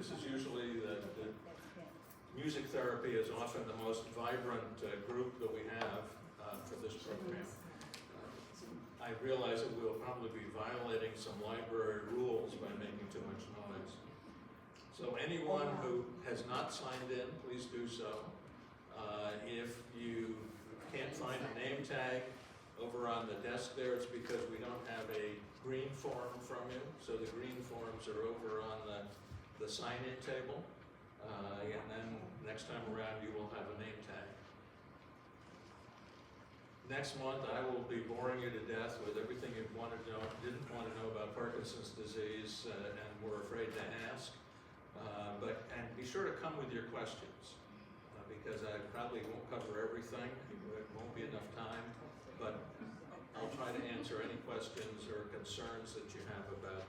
This is usually the music therapy is often the most vibrant group that we have for this program. I realize that we'll probably be violating some library rules by making too much noise. So anyone who has not signed in, please do so. If you can't find a name tag over on the desk there, it's because we don't have a green form from you. So the green forms are over on the sign-in table. And then next time around, you will have a name tag. Next month, I will be boring you to death with everything you wanted to know, didn't want to know about Parkinson's disease, and were afraid to ask. And be sure to come with your questions, because I probably won't cover everything. It won't be enough time, but I'll try to answer any questions or concerns that you have about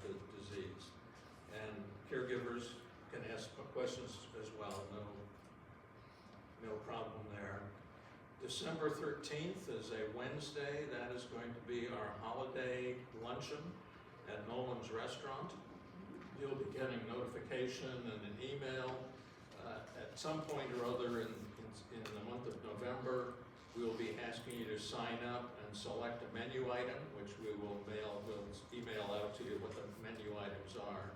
the disease. And caregivers can ask questions as well. No problem there. December 13th is a Wednesday. That is going to be our holiday luncheon at Nolan's Restaurant. You'll be getting notification and an email. At some point or other in the month of November, we will be asking you to sign up and select a menu item, which we'll email out to you what the menu items are.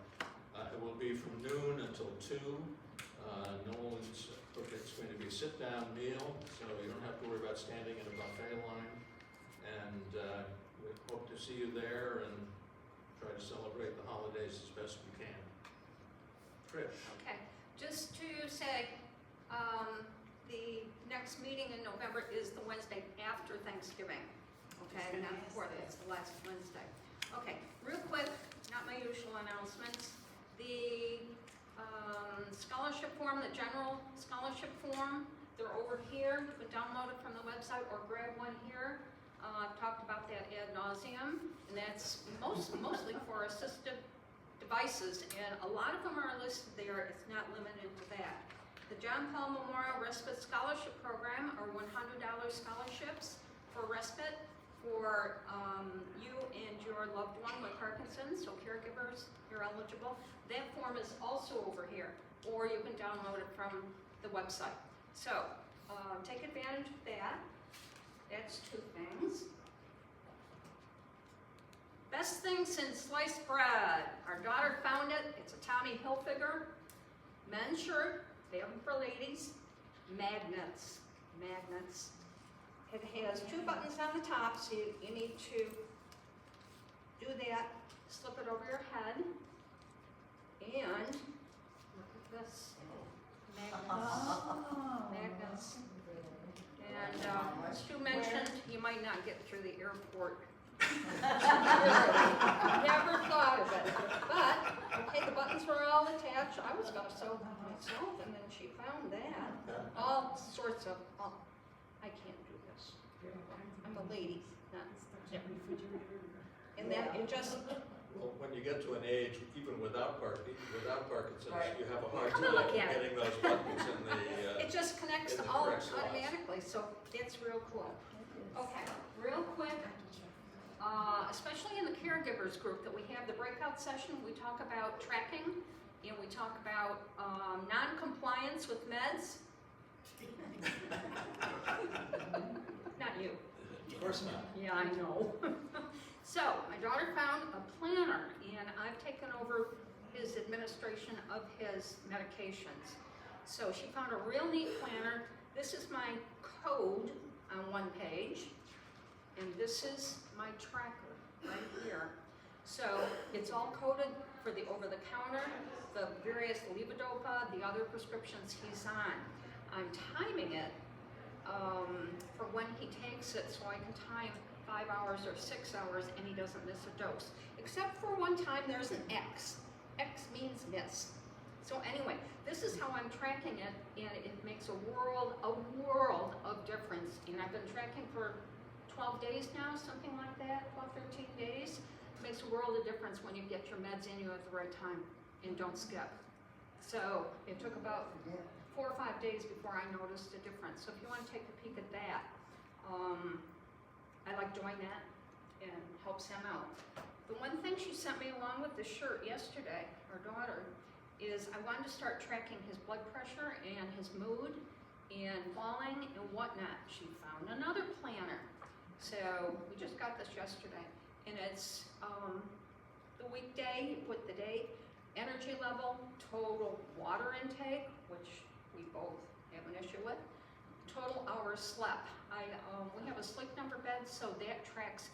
It will be from noon until 2. Nolan's, it's going to be a sit-down meal, so you don't have to worry about standing in a buffet line. And we hope to see you there and try to celebrate the holidays as best we can. Trish. Okay, just to say, the next meeting in November is the Wednesday after Thanksgiving. Okay, not before that, it's the last Wednesday. Okay, real quick, not my usual announcements. The scholarship form, the general scholarship form, they're over here. You can download it from the website or grab one here. I've talked about that ad nauseum, and that's mostly for assistive devices, and a lot of them are listed there. It's not limited to that. The John Paul Memorial Respite Scholarship Program are $100 scholarships for respite for you and your loved one with Parkinson's, so caregivers, you're eligible. That form is also over here, or you can download it from the website. So take advantage of that. That's 2 things. Best thing since sliced bread. Our daughter found it. It's a Tommy Hilfiger men's shirt. They have them for ladies. Magnets. Magnets. It has 2 buttons on the top, so you need to do that. Slip it over your head. And look at this. Magnets. Magnets. And as Stu mentioned, you might not get through the airport. Never thought of it. But, okay, the buttons were all attached. I was going to sew them myself, and then she found that. All sorts of, I can't do this. I'm a lady. And that, it just... Well, when you get to an age, even without Parkinson's, Right. you have a hard Come on, time look at it. getting those buttons in the... It just connects in the all correct slots. automatically, so that's real cool. Okay, real quick, especially in the caregivers group that we have the breakout session, we talk about tracking, and we talk about non-compliance with meds. Not you. Of course not. Yeah, I know. So, my daughter found a planner, and I've taken over his administration of his medications. So she found a real neat planner. This is my code on one page, and this is my tracker right here. So it's all coded for the over-the-counter, the various levodopa, the other prescriptions he's on. I'm timing it for when he takes it, so I can time 5 hours or 6 hours, and he doesn't miss a dose. Except for one time, there's an X. X means miss. So anyway, this is how I'm tracking it, and it makes a world of difference. And I've been tracking for 12 days now, something like that, 12, 13 days. It makes a world of difference when you get your meds in you at the right time and don't skip. So it took about 4 or 5 days before I noticed a difference. So if you want to take a peek at that, I like doing that and helps him out. The one thing she sent me along with the shirt yesterday, our daughter, is I wanted to start tracking his blood pressure and his mood and falling and whatnot. She found another planner. So we just got this yesterday, and it's the weekday, you put the date, energy level, total water intake, which we both have an issue with, total hours slept. We have a sleep number bed, so that tracks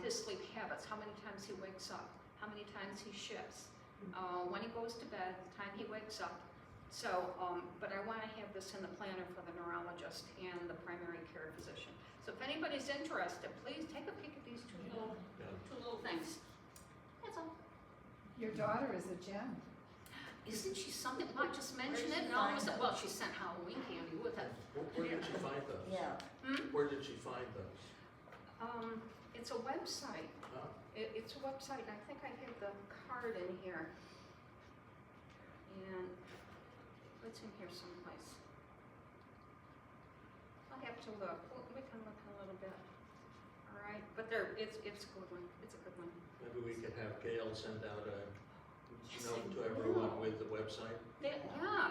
his sleep habits, how many times he wakes up, how many times he shifts, when he goes to bed, the time he wakes up. So, but I want to have this in the planner for the neurologist and the primary care physician. So if anybody's interested, please take a peek at these two little things. That's all. Your daughter is a gem. Isn't she something? Well, I just mentioned it, and all of a sudden, well, she sent Halloween candy with it. Where did she find those? Yeah. Where did she find those? It's a website. Huh? It's a website, and I think I have the card in here. And it's in here someplace. I'll have to look. We can look in a little bit. All right, but it's a good one. It's a good one. Maybe we could have Gail send out a note to everyone with the website. Yeah,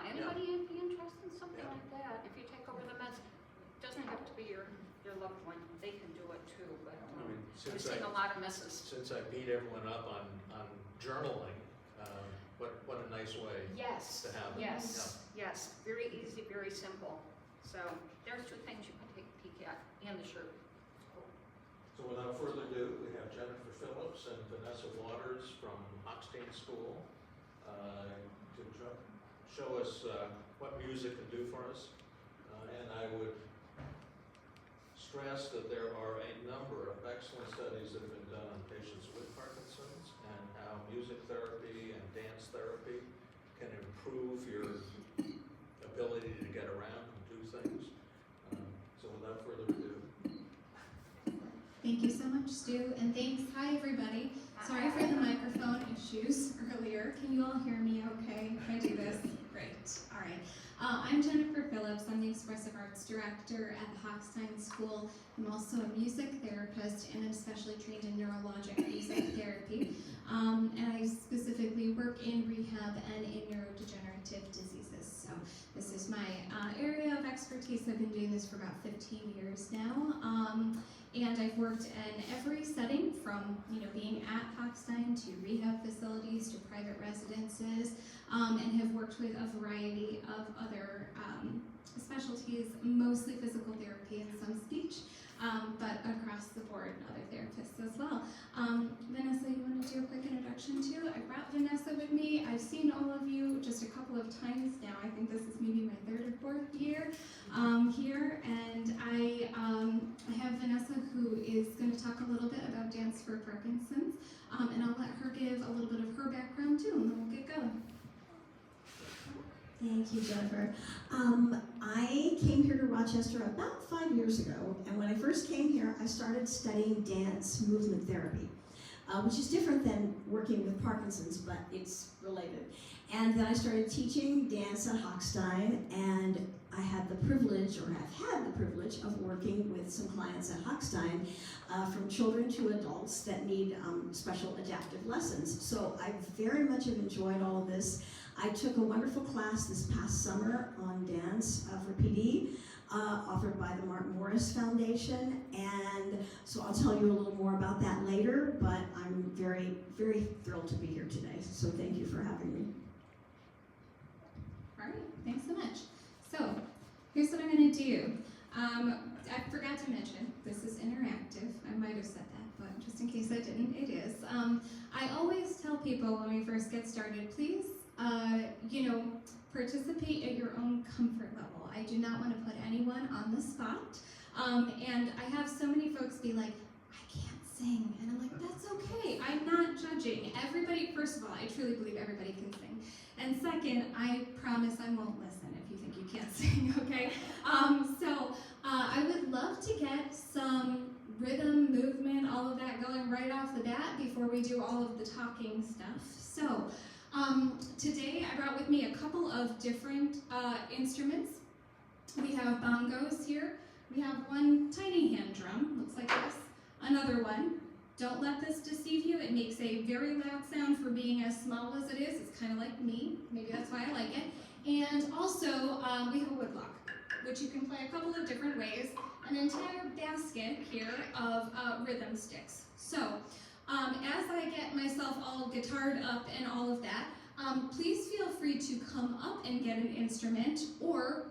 anybody would be interested in something Yeah. like that. If you take over the meds, it doesn't have to be your loved one. They can do it too, but I mean, we've seen a lot of misses. Since I beat everyone up on journaling, what a nice way Yes, to have it. yes, yes. Very easy, very simple. So there's two things you can take a peek at, and the shirt. So without further ado, we have Jennifer Phillips and Vanessa Waters from Hochstein School to show us what music can do for us. And I would stress that there are a number of excellent studies that have been done on patients with Parkinson's and how music therapy and dance therapy can improve your ability to get around and do things. So without further ado. Thank you so much, Stu, and thanks. Hi, everybody. Sorry for the microphone issues earlier. Can you all hear me okay? Can I do this? Great. All right. I'm Jennifer Phillips. I'm the Expressive Arts Director at the Hochstein School. I'm also a music therapist and I'm especially trained in neurologic music therapy. And I specifically work in rehab and in neurodegenerative diseases. So this is my area of expertise. I've been doing this for about 15 years now. And I've worked in every setting from, being at Hochstein to rehab facilities to private residences, and have worked with a variety of other specialties, mostly physical therapy and some speech, but across the board, other therapists as well. Vanessa, you want to do a quick introduction too? I brought Vanessa with me. I've seen all of you just a couple of times now. I think this is maybe my third or fourth year here, and I have Vanessa who is going to talk a little bit about Dance for Parkinson's, and I'll let her give a little bit of her background too, and then we'll get going. Thank you, Jennifer. I came here to Rochester about 5 years ago, and when I first came here, I started studying dance movement therapy, which is different than working with Parkinson's, but it's related. And then I started teaching dance at Hochstein, and I had the privilege, or have had the privilege, of working with some clients at Hochstein, from children to adults that need special adaptive lessons. So I very much have enjoyed all of this. I took a wonderful class this past summer on dance for PD, offered by the Martin Morris Foundation, and so I'll tell you a little more about that later, but I'm very, very thrilled to be here today, so thank you for having me. All right, thanks so much. So, here's what I'm going to do. I forgot to mention, this is interactive. I might have said that, but just in case I didn't, it is. I always tell people when we first get started, please, participate at your own comfort level. I do not want to put anyone on the spot. And I have so many folks be like, I can't sing. And I'm like, that's okay. I'm not judging. Everybody, first of all, I truly believe everybody can sing. And second, I promise I won't listen if you think you can't sing, okay? I would love to get some rhythm, movement, all of that going right off the bat before we do all of the talking stuff. So, today I brought with me a couple of different instruments. We have bongos here. We have one tiny hand drum, looks like this. Another one. Don't let this deceive you. It makes a very loud sound for being as small as it is. It's kind of like me. Maybe that's why I like it. And also, we have a woodblock, which you can play a couple of different ways. An entire basket here of rhythm sticks. So, as I get myself all guitared up and all of that, please feel free to come up and get an instrument, or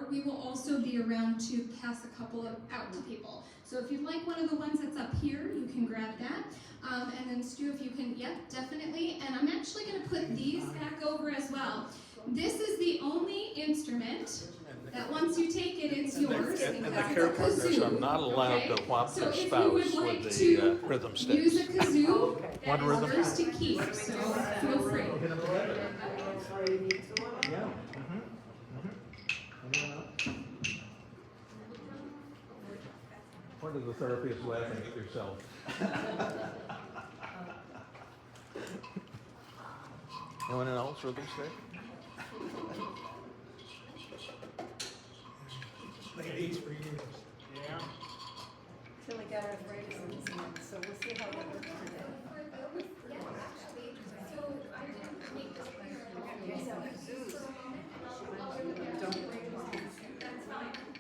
we will also be around to pass a couple of out to people. So if you'd like one of the ones that's up here, you can grab that. And then Stu, if you can, yep, definitely. And I'm actually going to put these back over as well. This is the only instrument that once you take it, it's yours. And the care partners are not allowed to whop their spouse with the rhythm sticks. Use a kazoo, that One is rhythm. yours to keep, so feel free. Yeah. Part of the therapy is laughing at yourself. Anyone else rhythm stick? Played these for years. Yeah. Till we got arthritis in his hand, so we'll see how that works today.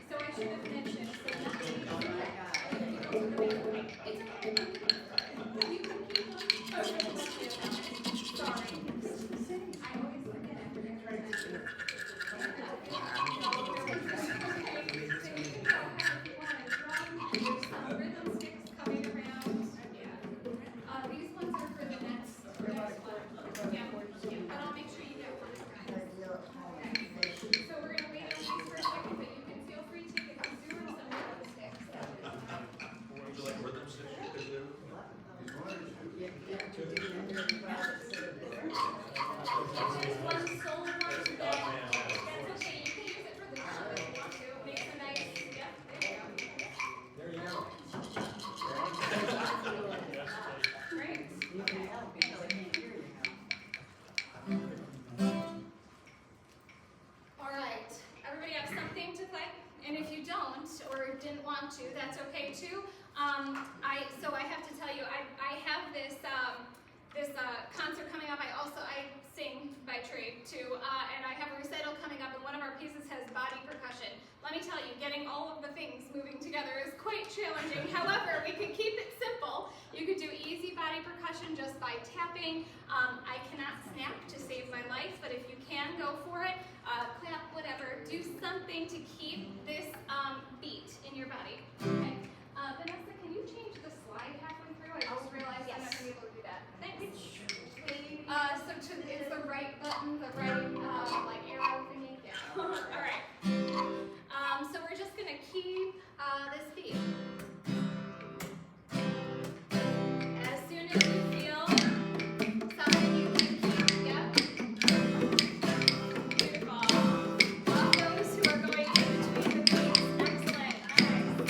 So I should have mentioned. That's okay too. So I have to tell you, I have this concert coming up. I sing by trade too, and I have a recital coming up, and one of our pieces has body percussion. Let me tell you, getting all of the things moving together is quite challenging. However, we can keep it simple. You could do easy body percussion just by tapping. I cannot snap to save my life, but if you can, go for it. Clap, whatever. Do something to keep this beat in your body. Okay. Vanessa, can you change the slide halfway through? I just realized I'm not going to be able to do that. Thanks. So it's the right button, the right like arrow thingy. Yeah. All right. So we're just going to keep this beat. As soon as you feel something you can keep, yep. Beautiful. Love those who are going in between the beats. Excellent. Nice.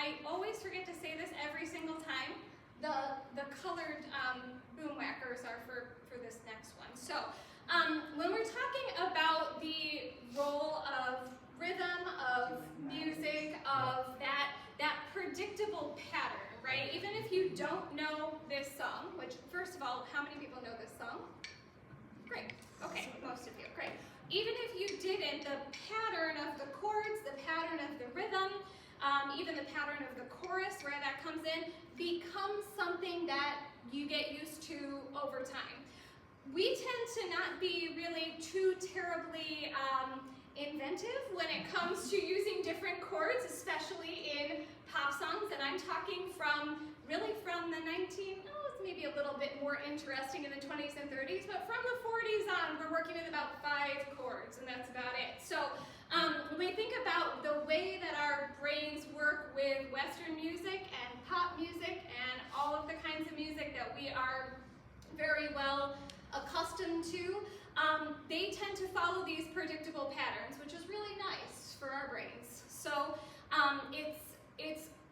I always forget to say this every single time, the colored boom whackers are for this next one. So when we're talking about the role of rhythm, of music, of that predictable pattern, right? Even if you don't know this song, which first of all, how many people know this song? Great, okay, most of you, great. Even if you didn't, the pattern of the chords, the pattern of the rhythm, even the pattern of the chorus, where that comes in, becomes something that you get used to over time. We tend to not be really too terribly inventive when it comes to using different chords, especially in pop songs, and I'm talking really from the maybe a little bit more interesting in the 20s and 30s, but from the 40s on, we're working with about 5 chords, and that's about it. So when we think about the way that our brains work with Western music and pop music and all of the kinds of music that we are very well accustomed to, they tend to follow these predictable patterns, which is really nice for our brains. So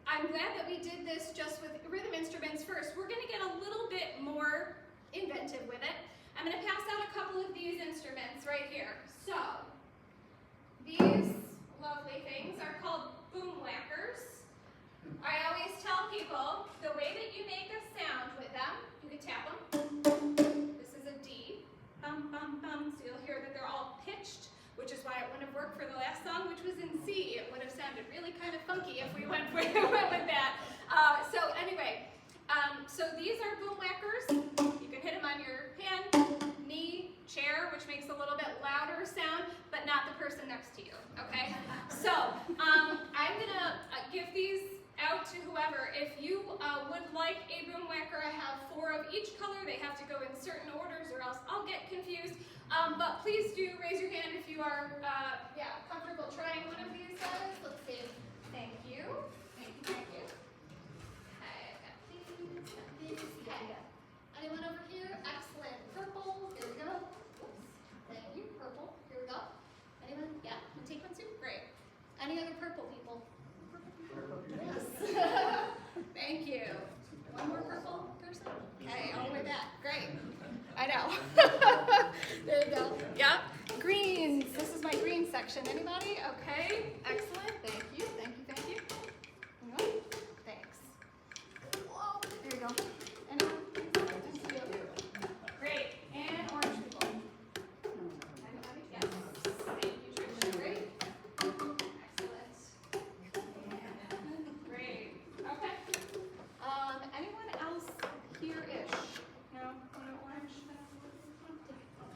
I'm glad that we did this just with rhythm instruments first. We're going to get a little bit more inventive with it. I'm going to pass out a couple of these instruments right here. So these lovely things are called boom whackers. I always tell people the way that you make a sound with them, you can tap them. This is a D. Bum, bum, bum. So you'll hear that they're all pitched, which is why it wouldn't have worked for the last song, which was in C. It would have sounded really kind of funky if we went with that. So anyway, so these are boom whackers. You can hit them on your hand, knee, chair, which makes a little bit louder sound, but not the person next to you, okay? So I'm gonna give these out to whoever. If you would like a boom whacker, I have 4 of each color. They have to go in certain orders or else I'll get confused. But please do raise your hand if you are comfortable trying one of these guys. Let's see. Thank you. Thank you, thank you. Okay, I've got these. Okay. Anyone over here? Excellent. Purple. Here we go. Oops. Thank you. Purple. Here we go. Anyone? Yeah? You take one too? Great. Any other purple people? Yes. Thank you. One more purple person? Okay, all the way back. Great. I know. There you go. Yep. Greens. This is my green section. Anybody? Okay. Excellent. Thank you. Thank you. Thank you. There you go. Thanks. Whoa. There you go. Anyone? Thank you. Great. And orange people. Anybody? Yes. Thank you, Tricia. Great. Excellent. Great. Okay. Anyone else here-ish? No? No orange?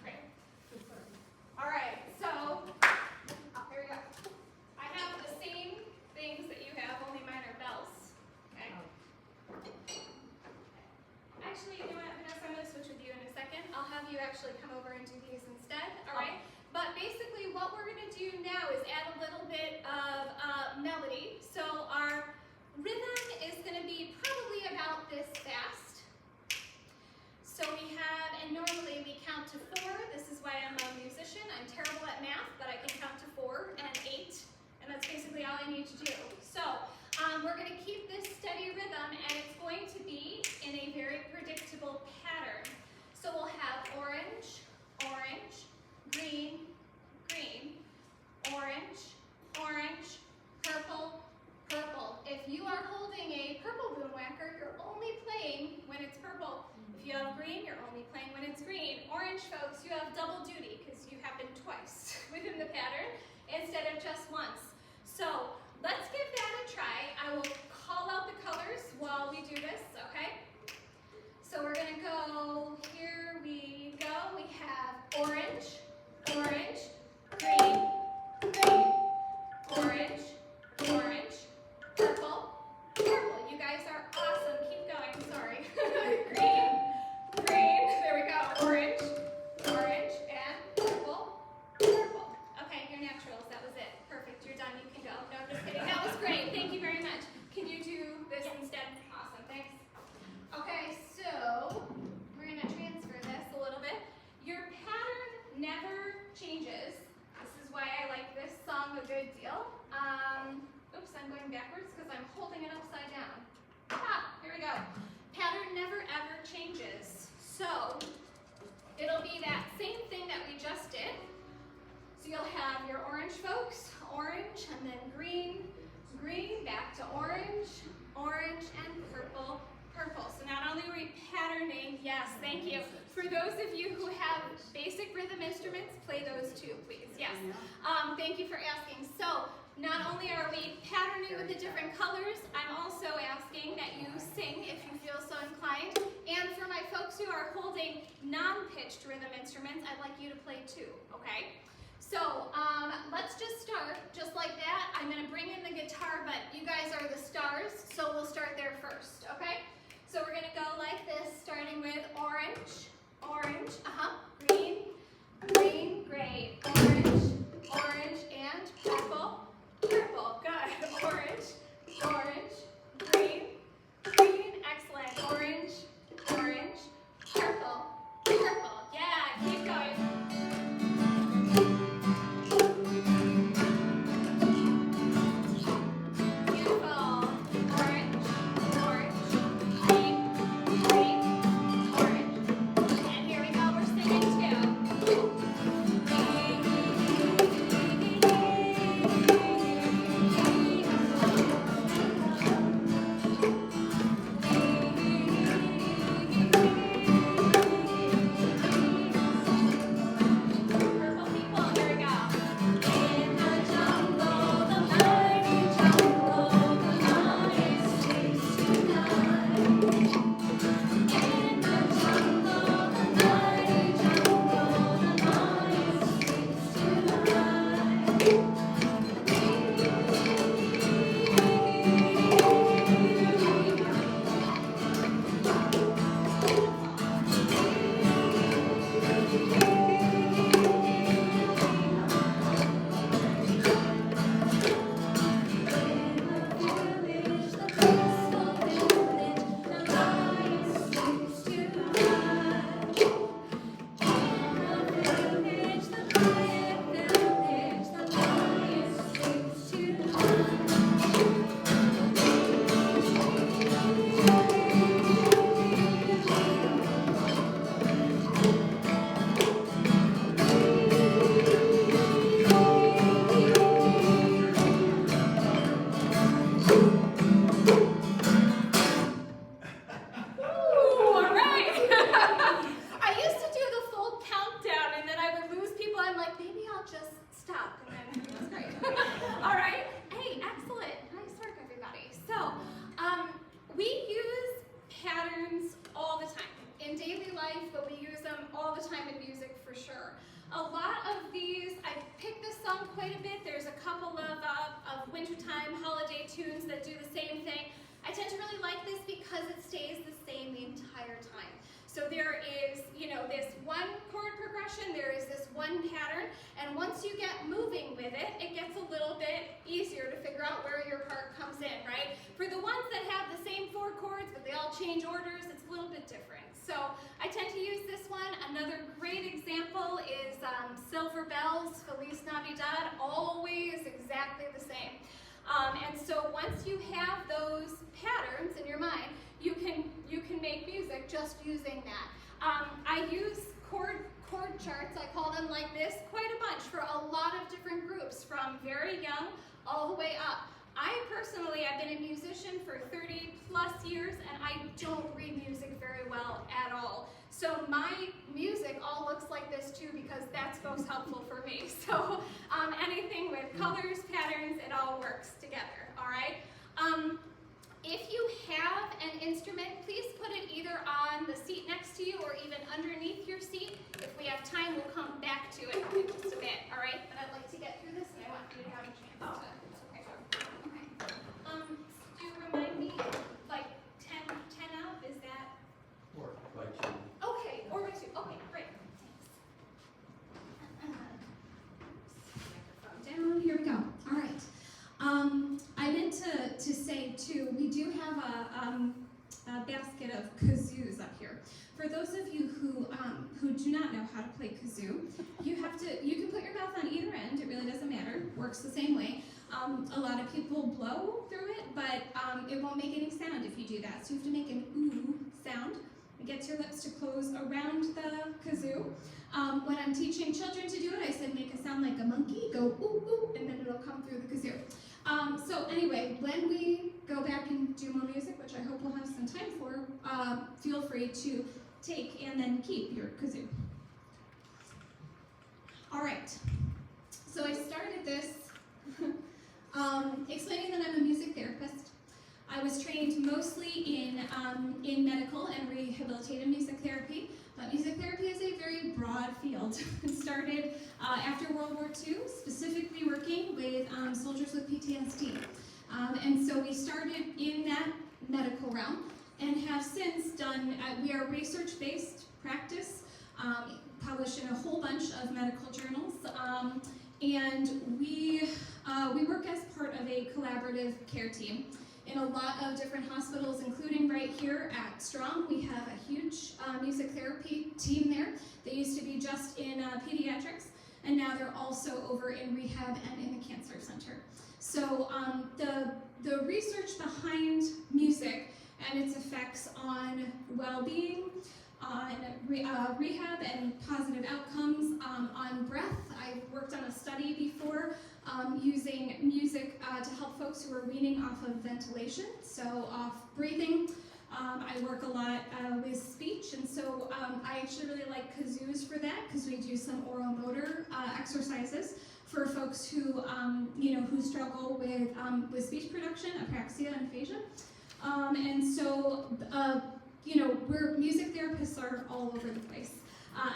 Great. All right, so here we go. I have the same things that you have, only mine are bells. Okay? Actually, you know what, Vanessa, I'm going to switch with you in a second. I'll have you actually come over and do these instead, all right? But basically, what we're going to do now is add a little bit of melody. So our rhythm is going to be probably about this fast. So we have, and normally we count to 4. This is why I'm a musician. I'm terrible at math, but I can count to 4 and 8, and that's basically all I need to do. So we're going to keep this steady rhythm, and it's going to be in a very predictable pattern. So we'll have orange, orange, green, green, orange, orange, purple, purple. If you are holding a purple boom whacker, you're only playing when it's purple. If you have green, you're only playing when it's green. Orange folks, you have double duty because you happen twice within the pattern instead of just once. So let's give that a try. I will call out the colors while we do this, okay? So we're gonna go, here we go. We have orange, orange, green, green, orange, orange, purple, purple. You guys are awesome. Keep going, sorry. Green, green, there we go. Orange, orange, and purple, purple. Okay, you're naturals, that was it. Perfect, you're done, you can go. No, I'm just kidding. That was great, thank you very much. Can you do this instead? Awesome, thanks. Okay, so we're gonna transfer this a little bit. Your pattern never changes. This is why I like this song a good deal. Oops, I'm going backwards because I'm holding it upside down. Here we go. Pattern never ever changes. So it'll be that same thing that we just did. So you'll have your orange folks, orange, and then green, green, back to orange, orange, and purple, purple. So not only are we patterning, yes, thank you. For those of you who have basic rhythm instruments, play those too, please. Yes. Thank you for asking. So not only are we patterning with the different colors, I'm also asking that you sing if you feel so inclined. And for my folks who are holding non-pitched rhythm instruments, I'd like you to play too, okay? So let's just start just like that. I'm going to bring in the guitar, but you guys are the stars, so we'll start there first, okay? So we're going to go like this, starting with orange, orange, green, green, great, orange, orange, and purple, purple, good, orange, orange, green, green, excellent, orange, orange, purple, purple, yeah, keep going. So there is, this one chord progression, there is this one pattern, and once you get moving with it, it gets a little bit easier to figure out where your part comes in, right? For the ones that have the same 4 chords, but they all change orders, it's a little bit different. So I tend to use this one. Another great example is Silver Bells, Feliz Navidad, always exactly the same. And so once you have those patterns in your mind, you can make music just using that. I use chord charts, I call them like this, quite a bunch for a lot of different groups, from very young all the way up. I personally have been a musician for 30 plus years, and I don't read music very well at all. So my music all looks like this too, because that's most helpful for me. So anything with colors, patterns, it all works together, all right? If you have an instrument, please put it either on the seat next to you or even underneath your seat. If we have time, we'll come back to it in just a bit, all right? But I'd like to get through this, and I want you to have a chance to. Do you remind me, like 10 up, is that? Or by 2. Okay, or by 2, okay, great, thanks. Microphone down, here we go, all right. I meant to say too, we do have a basket of kazoos up here. For those of you who do not know how to play kazoo, you can put your mouth on either end, it really doesn't matter, works the same way. A lot of people blow it won't make any sound if you do that. So you have to make an ooh sound. It gets your lips to close around the kazoo. When I'm teaching children to do it, I said make a sound like a monkey, go ooh, ooh, and then it'll come through the kazoo. So anyway, when we go back and do more music, which I hope we'll have some time for, feel free to take and then keep your kazoo. All right, so I started this explaining that I'm a music therapist. I was trained mostly in medical and rehabilitative music therapy, but music therapy is a very broad field. It started after World War II, specifically working with soldiers with PTSD. And so we started in that medical realm and have since done, we are research-based practice, published in a whole bunch of medical journals, and we work as part of a collaborative care team in a lot of different hospitals, including right here at Strong. We have a huge music therapy team there. They used to be just in pediatrics, and now they're also over in rehab and in the cancer center. So the research behind music and its effects on well-being, on rehab and positive outcomes, on breath. I worked on a study before using music to help folks who are weaning off of ventilation, so off breathing. I work a lot with speech, and so I actually really like kazoos for that because we do some oral motor exercises for folks who who struggle with speech production, apraxia, and aphasia. And so we're music therapists are all over the place.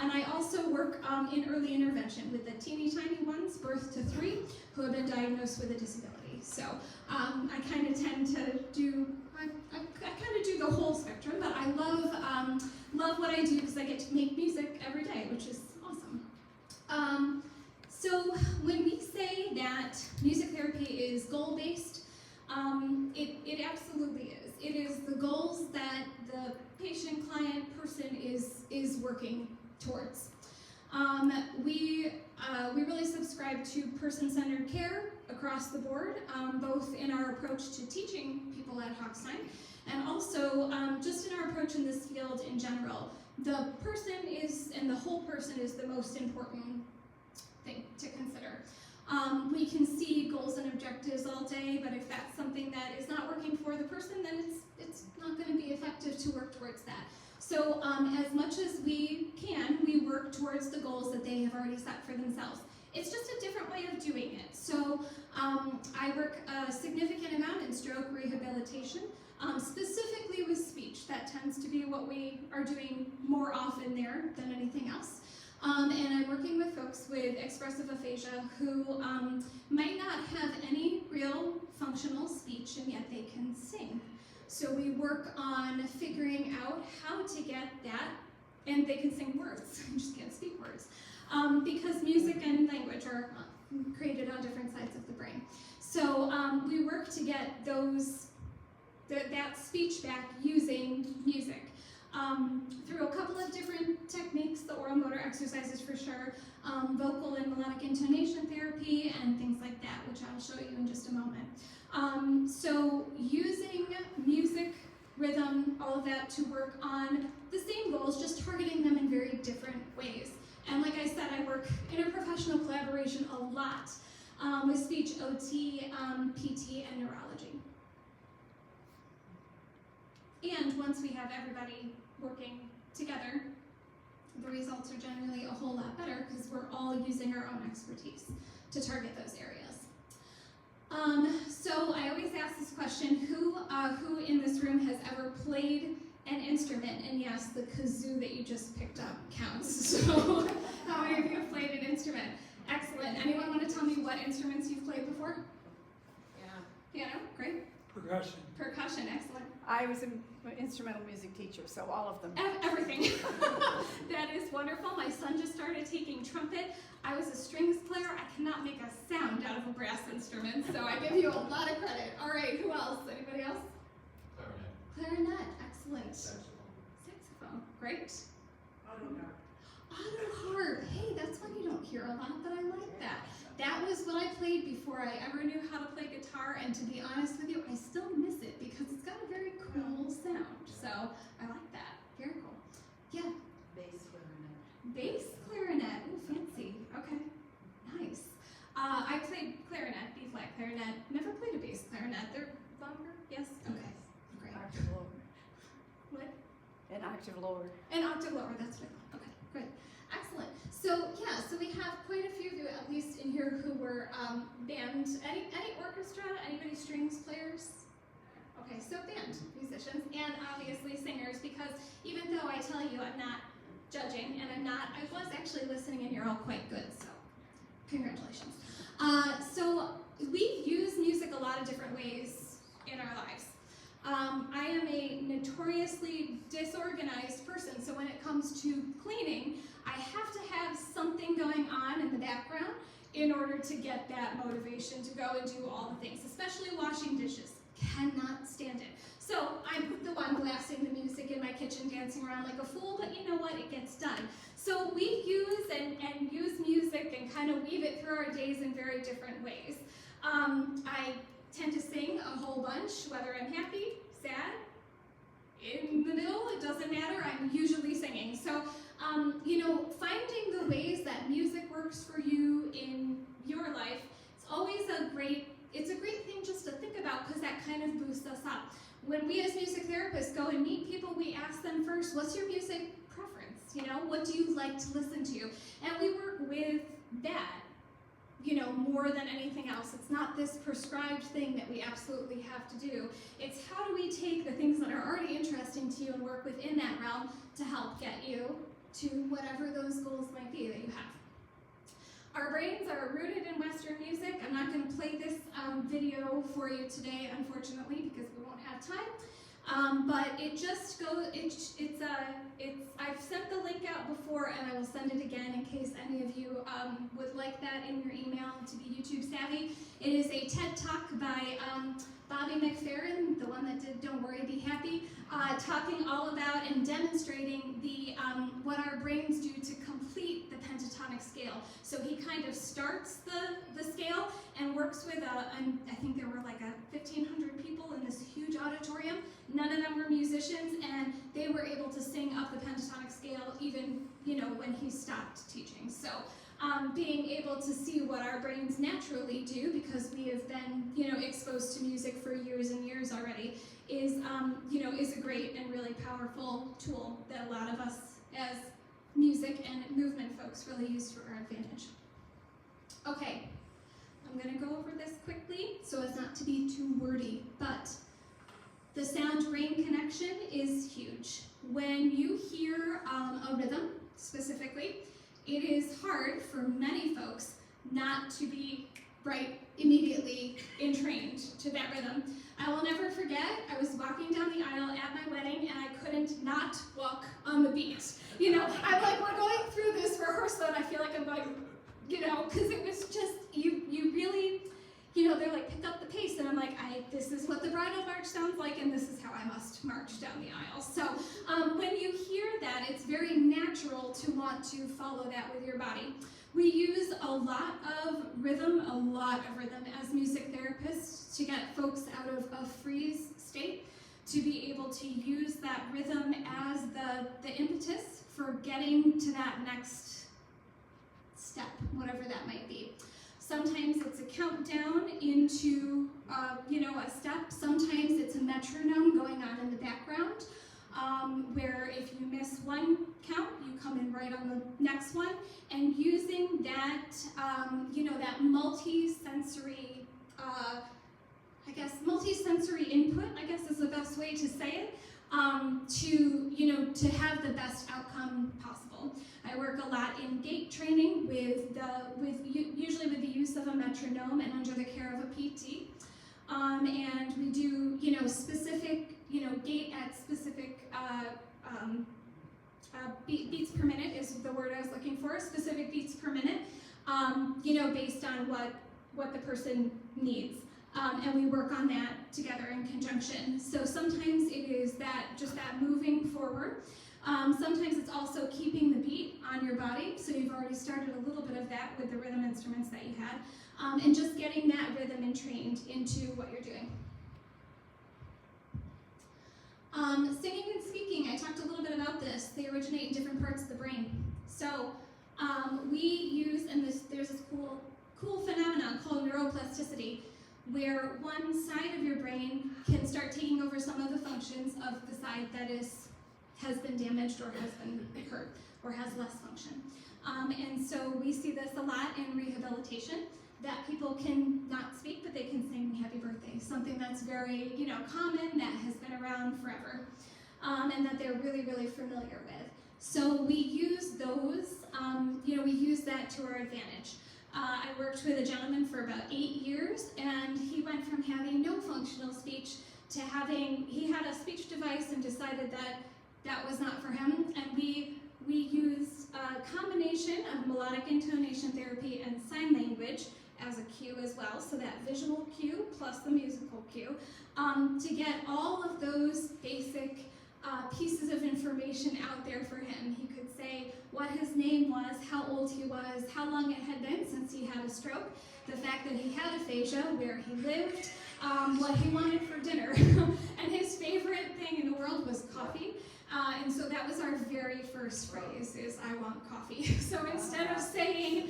And I also work in early intervention with the teeny tiny ones, birth to 3, who have been diagnosed with a disability. So I kind of tend to do, I kind of do the whole spectrum, but I love what I do because I get to make music every day, which is awesome. So when we say that music therapy is goal-based, it absolutely is. It is the goals that the patient, client, person is working towards. We really subscribe to person-centered care across the board, both in our approach to teaching people at Hochstein, and also just in our approach in this field in general. The person is, and the whole person is the most important thing to consider. We can see goals and objectives all day, but if that's something that is not working for the person, then it's not going to be effective to work towards that. So as much as we can, we work towards the goals that they have already set for themselves. It's just a different way of doing it. So I work a significant amount in stroke rehabilitation, specifically with speech. That tends to be what we are doing more often there than anything else. And I'm working with folks with expressive aphasia who might not have any real functional speech, and yet they can sing. So we work on figuring out how to get that, and they can sing words, just can't speak words, because music and language are created on different sides of the brain. So we work to get that speech back using music. Through a couple of different techniques, the oral motor exercises for sure, vocal and melodic intonation therapy, and things like that, which I'll show you in just a moment. So using music, rhythm, all of that to work on the same goals, just targeting them in very different ways. And like I said, I work interprofessional collaboration a lot with speech, OT, PT, and neurology. And once we have everybody working together, the results are generally a whole lot better because we're all using our own expertise to target those areas. So I always ask this question, who in this room has ever played an instrument? And yes, the kazoo that you just picked up counts. So how many of you have played an instrument? Excellent. Anyone want to tell me what instruments you've played before? Piano, great. Percussion. Percussion, excellent. I was an instrumental music teacher, so all of them. Everything. That is wonderful. My son just started taking trumpet. I was a strings player. I cannot make a sound out of a brass instrument, so I give you a lot of credit. All right, who else? Anybody else? Clarinet, excellent. Saxophone, great. Auto harp. Hey, that's one you don't hear a lot, but I like that. That was what I played before I ever knew how to play guitar, and to be honest with you, I still miss it because clarinet. They're longer? Yes? Okay, great. Octave lower. What? An octave lower. An octave lower, that's what I thought. Okay, good. Excellent. So yeah, so we have quite a few of you, at least in here, who were band, any orchestra, anybody strings players? Okay, so band musicians, and obviously singers, because even though I tell you I'm not judging, and I was actually listening, and you're all quite good, so congratulations. So we use music a lot of different ways in our lives. I am a notoriously disorganized person, so when it comes to cleaning, I have to have something going on in the background in order to get that motivation to go and do all the things, especially washing dishes. Cannot stand it. So I'm the one blasting the music in my kitchen, dancing around like a fool, but you know what, it gets done. So we use and use music and kind of weave it through our days in very different ways. I tend to sing a whole bunch, whether I'm happy, sad, in the middle, it doesn't matter, I'm usually singing. So, you know, finding the ways that music works for you in your life, it's a great thing just to think about, because that kind of boosts us up. When we as music therapists go and meet people, we ask them first, what's your music preference? You know, what do you like to listen to? And we work with that, you know, more than anything else. It's not this prescribed thing that we absolutely have to do. It's how do we take the things that are already interesting to you and work within that realm to help get you to whatever those goals might be that you have. Our brains are rooted in Western music. I'm not going to play this video for you today, unfortunately, because we won't have time. But it just goes, I've sent the link out before, and I will send it again in case any of you would like that in your email to be YouTube savvy. It is a TED Talk by Bobby McFerrin, the one that did Don't Worry, Be Happy, talking all about and demonstrating the what our brains do to complete the pentatonic scale. So he kind of starts the scale and works with I think there were like 1,500 people in this huge auditorium. None of them were musicians, and they were able to sing up the pentatonic scale even, you know, when he stopped teaching. So being able to see what our brains naturally do, because we have been, you know, exposed to music for years and years already, is, you know, is a great and really powerful tool that a lot of us as music and movement folks really use to our advantage. Okay, I'm going to go over this quickly so as not to be too wordy, but the sound-brain connection is huge. When you hear a rhythm, specifically, it is hard for many folks not to be right immediately entrained to that rhythm. I will never forget, I was walking down the aisle at my wedding and I couldn't not walk on the beat. You know, I'm like, we're going through this rehearsal and I feel like I'm going, you know, because it was just, you really, you know, they're like, pick up the pace, and I'm like, this is what the bridal march sounds like, and this is how I must march down the aisle. So when you hear that, it's very natural to want to follow that with your body. We use a lot of rhythm as music therapists to get folks out of a freeze state, to be able to use that rhythm as the impetus for getting to that next step, whatever that might be. Sometimes it's a countdown into, you know, a step. Sometimes it's a metronome going on in the background, where if you miss one count, you come in right on the next one. And using that, you know, that multi-sensory, multi-sensory input, I guess is the best way to say it, to, you know, to have the best outcome possible. I work a lot in gait training usually with the use of a metronome and under the care of a PT. And we do, you know, specific, you know, gait at specific beats per minute is the word I was looking for, specific beats per minute, you know, based on what the person needs. And we work on that together in conjunction. So sometimes it is just that moving forward. Sometimes it's also keeping the beat on your body. So you've already started a little bit of that with the rhythm instruments that you had. And just getting that rhythm entrained into what you're doing. Singing and speaking, I talked a little bit about this. They originate in different parts of the brain. So we use, and there's this cool phenomenon called neuroplasticity. where one side of your brain can start taking over some of the functions of the side that has been damaged or has been hurt or has less function. And so we see this a lot in rehabilitation, that people can not speak, but they can sing happy birthday, something that's very, common, that has been around forever, and that they're really, really familiar with. So we use those, we use that to our advantage. I worked with a gentleman for about 8 years, and he went from having no functional speech to he had a speech device and decided that that was not for him, and we used a combination of melodic intonation therapy and sign language as a cue as well, so that visual cue plus the musical cue, to get all of those basic pieces of information out there for him. He could say what his name was, how old he was, how long it had been since he had a stroke, the fact that he had aphasia, where he lived, what he wanted for dinner, and his favorite thing in the world was coffee. And so that was our very first phrase, is I want coffee. So instead of saying,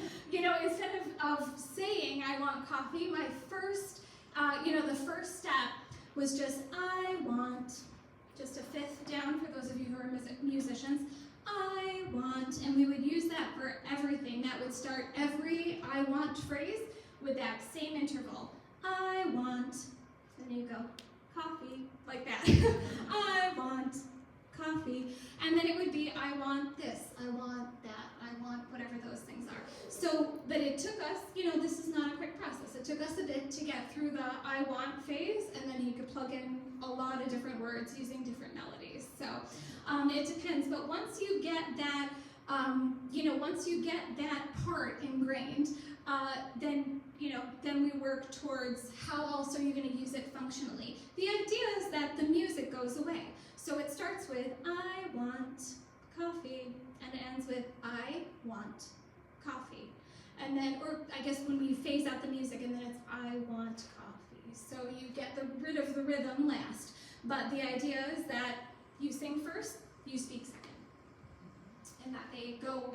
of saying I want coffee, my first, the first step was just I want, just a fifth down for those of you who are musicians, I want, and we would use that for everything. That would start every I want phrase with that same interval. I want, and then you go, coffee, like that. I want coffee, and then it would be I want this, I want that, I want whatever those things are. So, but it took us, this is not a quick process. It took us a bit to get through the I want phase, and then you could plug in a lot of different words using different melodies. So it depends, but once you get that, once you get that part ingrained, then we work towards how else are you going to use it functionally. The idea is that the music goes away. So it starts with, I want coffee, and it ends with, I want coffee. And then, or I guess when we phase out the music, and then it's, I want coffee. So you get rid of the rhythm last. But the idea is that you sing first, you speak second. And that they go,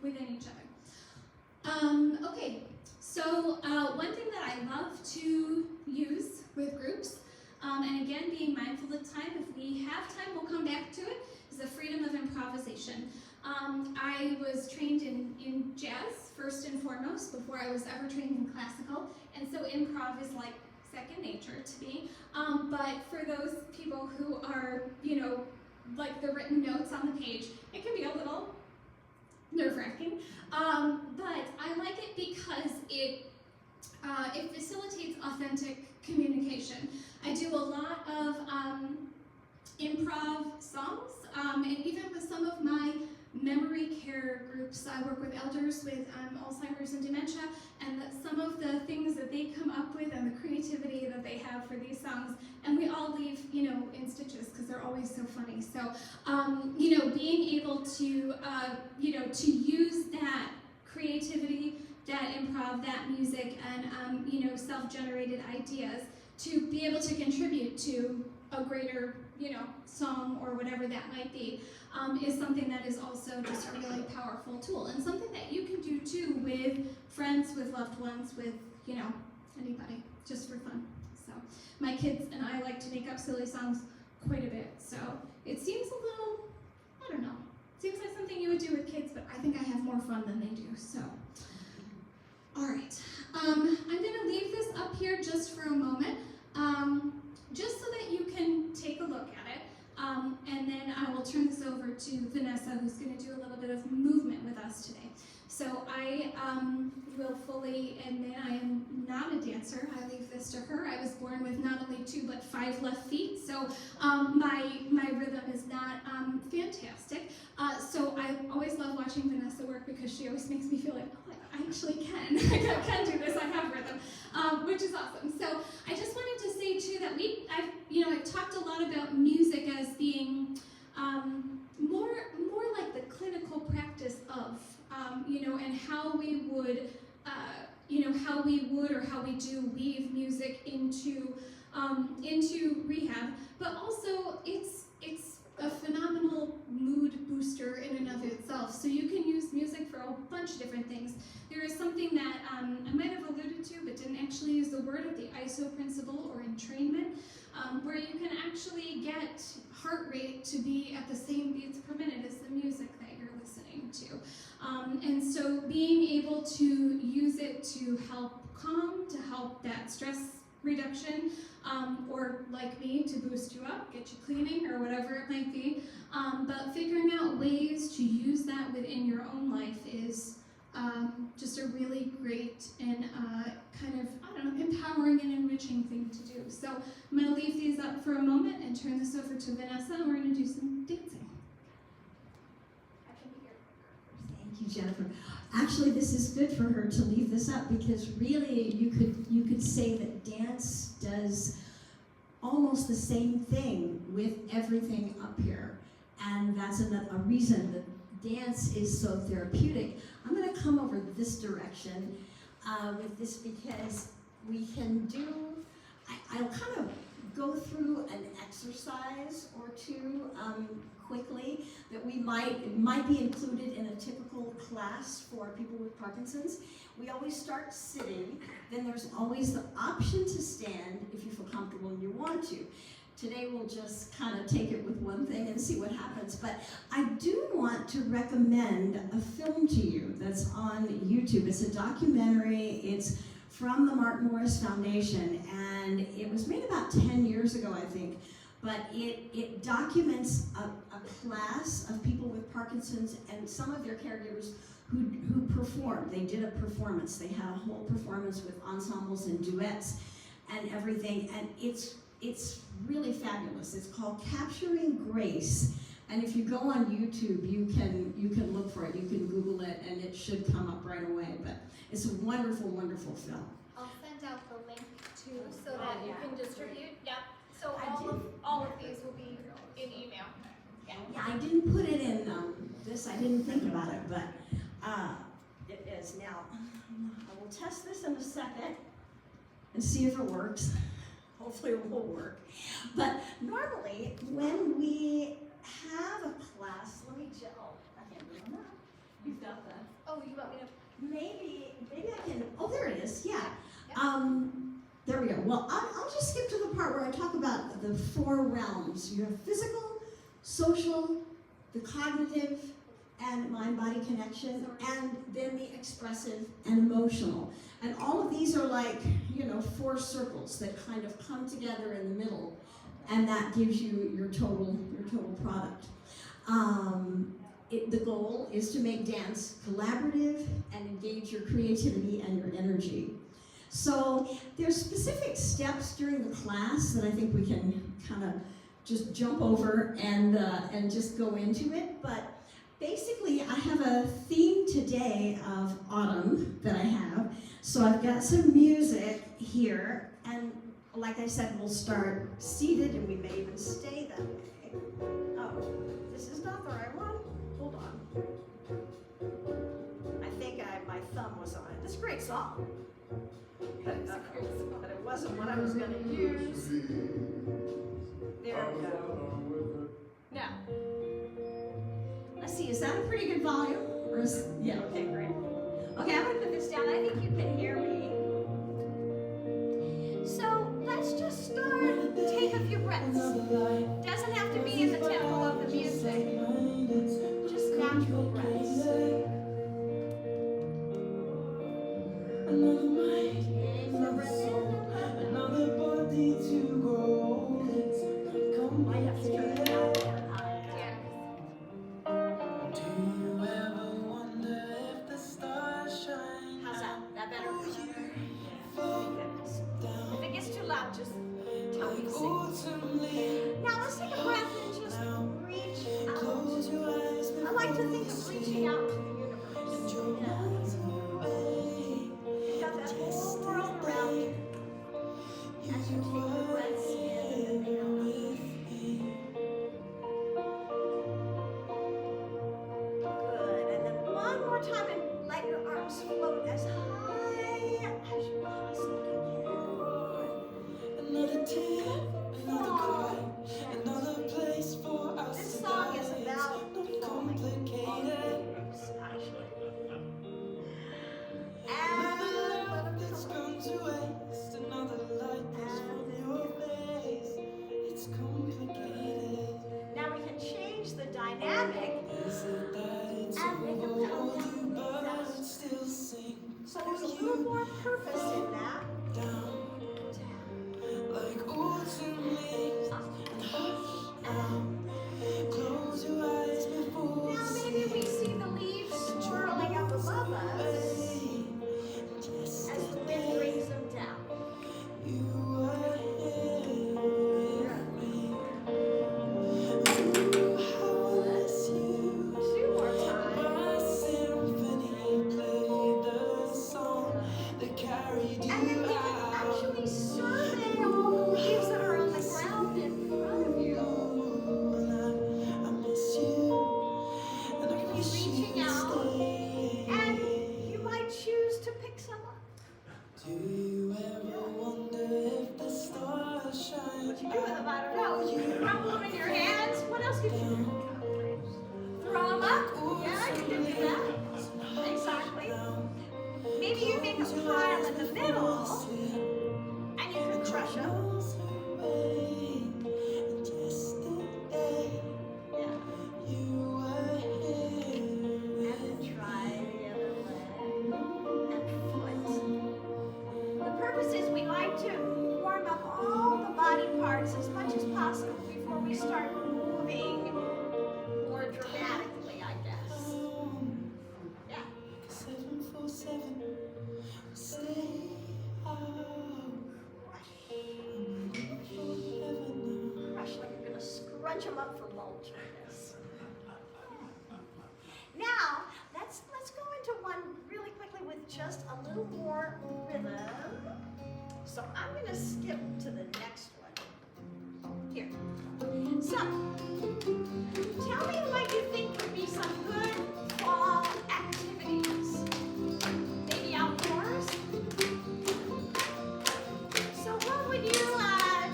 within each other. Okay, so one thing that I love to use with groups, and again, being mindful of time, if we have time, we'll come back to it, is the freedom of improvisation. I was trained in jazz, first and foremost, before I was ever trained in classical, and so improv is like second nature to me. But for those people who are, like the written notes on the page, it can be a little nerve-wracking, but I like it because it facilitates authentic communication. I do a lot of improv songs, and even with some of my memory care groups, I work with elders with Alzheimer's and dementia, and that some of the things that they come up with and the creativity that they have for these songs, and we all leave, in stitches because they're always so funny. So, being able to, to use that creativity, that improv, that music, and, self-generated ideas to be able to contribute to a greater, song or whatever that might be, is something that is also just a really powerful tool, and something that you can do too with friends, with loved ones, with, anybody, just for fun. So my kids and I like to make up silly songs quite a bit, so it seems a little, I don't know, seems like something you would do with kids, but I think I have more fun than they do, so. All right, I'm gonna leave this up here just for a moment, just so that you can take a look at it, and then I will turn this over to Vanessa, who's gonna do a little bit of movement with us today. So I will fully admit I am not a dancer. I leave this to her. I was born with not only 2 but 5 left feet, so my rhythm is not fantastic. So I always love watching Vanessa work because she always makes me feel like, oh, I actually can. I can do this. I have rhythm, which is awesome. So I just wanted to say too that I've talked a lot about music as being more like the clinical practice of, and how we would, or how we do weave music into rehab, but also it's a phenomenal mood booster in and of itself. So you can use music for a a bunch of different things. There is something that I might have alluded to, but didn't actually use the word of the ISO principle or entrainment, where you can actually get heart rate to be at the same beats per minute as the music that you're listening to. And so being able to use it to help calm, to help that stress reduction, or like me, to boost you up, get you cleaning, or whatever it might be. But figuring out ways to use that within your own life is just a really great and kind of, I don't know, empowering and enriching thing to do. So I'm going to leave these up for a moment and turn this over to Vanessa, and we're going to do some dancing. Thank you, Jennifer. Actually, this is good for her to leave this up because really you could say that dance does almost the same thing with everything up here. And that's a reason that dance is so therapeutic. I'm going to come over this direction with this because we can do, I'll kind of go through an exercise or two quickly that might be included in a typical class for people with Parkinson's. We always start sitting, then there's always the option to stand if you feel comfortable and you want to. Today we'll just kind of take it with one thing and see what happens, but I do want to recommend a film to you that's on YouTube. It's a documentary, it's from the Mark Morris Foundation, and it was made about 10 years ago, I think, but it documents a class of people with Parkinson's and some of their caregivers who performed. They did a performance. They had a whole performance with ensembles and duets and everything, and it's really fabulous. It's called Capturing Grace, and if you go on YouTube, you can look for it. You can Google it, and it should come up right away. But it's a wonderful, wonderful film. I'll send out the link too, so that you can distribute. Yep. So I all of these will be in email. Yeah. Yeah, I didn't put it in this. I didn't think about it, but it is now. I will test this in a second and see if it works. Hopefully it will work. But normally, when we have a class, let me just, I can't do that. You've got that. Oh, you want me to? Maybe I can, oh, there it is, yeah. There we go. Well, I'll just skip to the part where I talk about the 4 realms. You have physical, social, the cognitive, and mind-body connection, and then the expressive and emotional. And all of these are like, 4 circles that kind of come together in the middle, and that gives you your total product. The goal is to make dance collaborative and engage your creativity and your energy. So there's specific steps during the class that I think we can kind of just jump over and just go into it. But basically, I have a theme today of autumn that I have. So I've got some music here, and like I said, we'll start seated, and we may even stay that way. Oh, this is not the right one. Hold on. I think my thumb was on it. This is a great song. But it wasn't what I was going to use. There we go. Now, let's see, is that a pretty good volume? Or is, yeah, okay, great. Okay, I'm going to put this down. I think you can hear me. So let's just start. Take a few breaths. Doesn't have to be in the tempo of the music. Just natural breaths. Take a breath in. Another body to go. Might have to turn it down. Do you ever wonder if the stars shine? How's that? That better? Fall If it gets too loud, just tell me to sing. autumnly. Now let's take a breath and just reach out. Close your eyes. I like to think of reaching out to the universe. Your Yeah. mind's away. You've got that whole world around you. As you take the breaths in and out. Good. And then one more time and let your arms float as high as you possibly can. Another tear, another cry, another place for us This to song die. is about Not falling. complicated. Actually. shine. What you do with them, I don't know. You can rub them in your hands. What else could you do? Throw them up? Yeah, you can do that. Exactly. Maybe you make a pile in the middle, and you can crush them. Yeah. And then try the other leg and foot. The purpose is we like to warm up all the body parts as much as possible before we start moving more dramatically, I guess. Yeah. 747, stay out. Crush like you're gonna scrunch them up for mulch, I guess. Now, let's go into one really quickly with just a little more rhythm. So I'm gonna skip to the next one. Here. So, tell me what you think would be some good fall activities. Maybe outdoors? So what would you,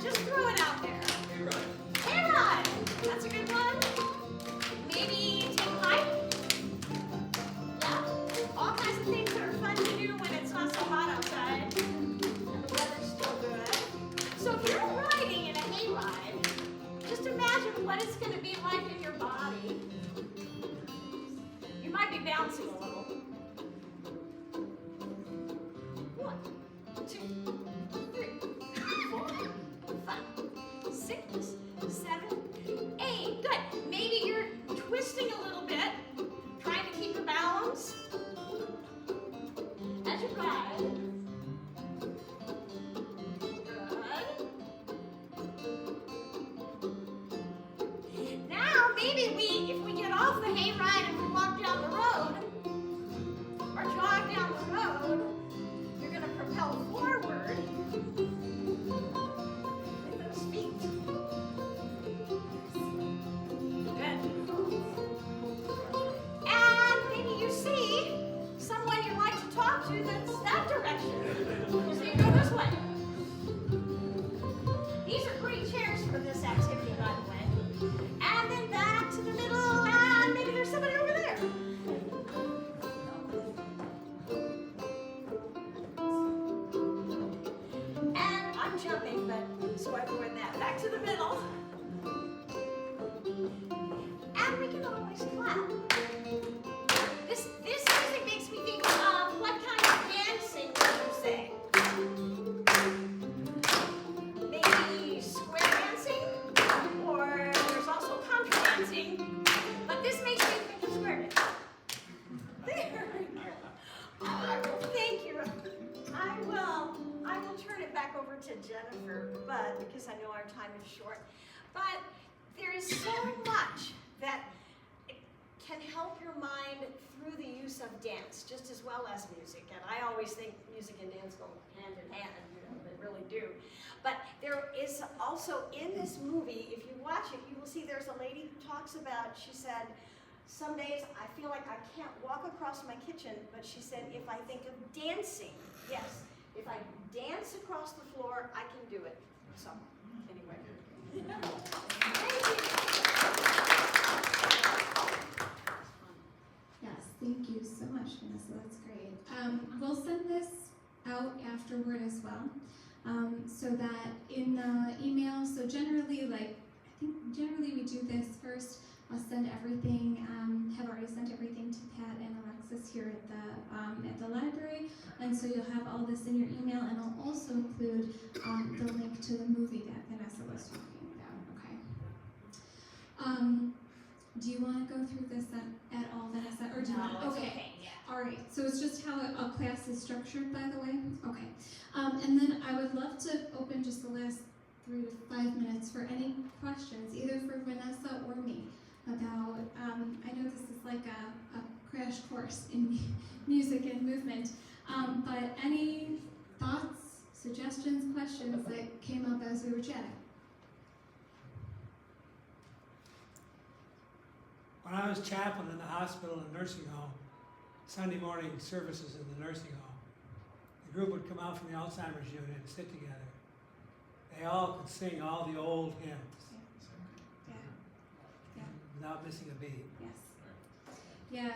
just throw it out there. Hair ride, that's a good one. Maybe take a hike. Yeah, all kinds of things that are fun to do when it's not so hot outside and the weather's still good. So if you're riding in a hayride, just imagine what it's going to be like in your body. You might be bouncing a little. 1, 2, 3, 4, 5, 6, 7, 8. Good. Maybe you're twisting a little bit, trying to keep your balance as you ride. Good. Now, maybe if we get off the hayride and we walk down the road, or jog down the road, you're going to propel forward with those feet. Good. And maybe you see someone you like to talk to that's that direction. So you go this way. These are great chairs for this activity, by the way. And then back to the middle, and maybe there's somebody over there. And I'm jumping, but so I'm doing that. Back to the middle. And we can always clap. This music makes me think of what kind of dancing would you say? Maybe square dancing, or there's also contra dancing, but this makes me think of square dancing. There we go. All right, well, thank you. I will turn it back over to Jennifer, but because I know our time is short. But there is so much that can help your mind through the use of dance, just as well as music. And I always think music and dance go hand in hand, they really do. But there is also in this movie, if you watch it, you will see there's a lady who talks about, she said, some days I feel like I can't walk across my kitchen, but she said, if I think of dancing, yes, if I dance across the floor, I can do it. So, anyway. Thank you. Yes, thank you so much, Vanessa. That's great. We'll send this out afterward as well, so that in the email. So generally, generally we do this first. I'll send everything. Have already sent everything to Pat and Alexis here at the library, and so you'll have all this in your email. And I'll also include the link to the movie that Vanessa was talking about. Okay. Do you want to go through this at all, Vanessa, or do you want? Okay. Yeah. All right. So it's just how a class is structured, by the way. Okay. And then I would love to open just the last 3 to 5 minutes for any questions, either for Vanessa or me, about. I know this is like a crash course in music and movement, but any thoughts, suggestions, questions that came up as we were chatting? When I was chaplain in the hospital and nursing home, Sunday morning services in the nursing home, the group would come out from the Alzheimer's unit and sit together. they all could sing all the old hymns Yeah. Yeah. without missing a beat. Yes. Yeah,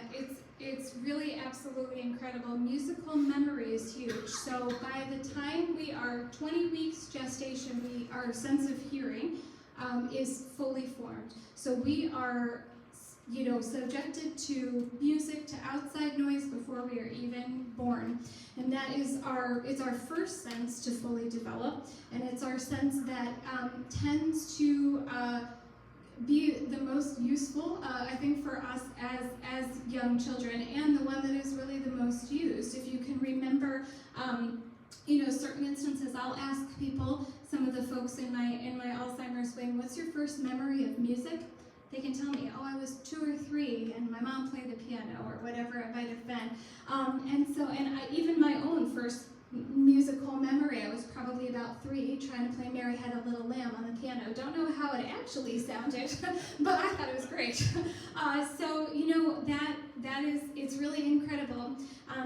it's really absolutely incredible. Musical memory is huge. So by the time we are 20 weeks gestation, our sense of hearing is fully formed. So we are, subjected to music, to outside noise before we are even born. And that is it's our first sense to fully develop, and it's our sense that tends to be the most useful, I think, for us as young children, and the one that is really the most used. If you can remember, certain instances, I'll ask people, some of the folks in my Alzheimer's wing, what's your first memory of music? They can tell me, I was 2 or 3, and my mom played the piano, or whatever it might have been. Even my own first musical memory, I was probably about 3, trying to play Mary Had a Little Lamb on the piano. Don't know how it actually sounded, but I thought it was great. It's really incredible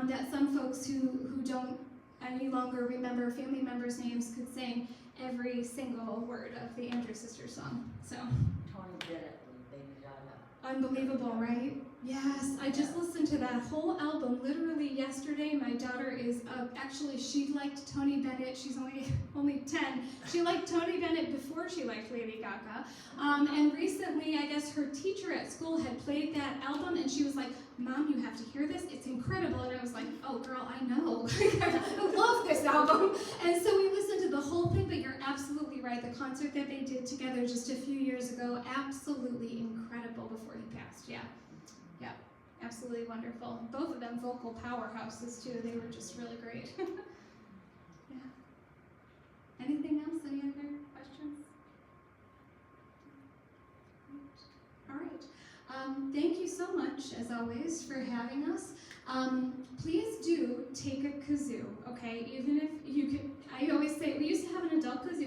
that some folks who don't any longer remember family members' names could sing every single word of the Andrew Sisters song. So Tony did it with Baby Donna. unbelievable, right? Yes, I just listened to that whole album literally yesterday. My daughter is actually, she liked Tony Bennett. She's only 10. She liked Tony Bennett before she liked Lady Gaga. And recently, I guess her teacher at school had played that album, and she was like, Mom, you have to hear this. It's incredible. And I was like, oh, girl, I know. I love this album. And so we listened to the whole thing, but you're absolutely right. The concert that they did together just a few years ago, absolutely incredible before he passed. Yeah. Yeah, absolutely wonderful. Both of them vocal powerhouses, too. They were just really great. Yeah. Anything else? Any other questions? All right. Thank you so much, as always, for having us. Please do take a kazoo, okay? Even if you can,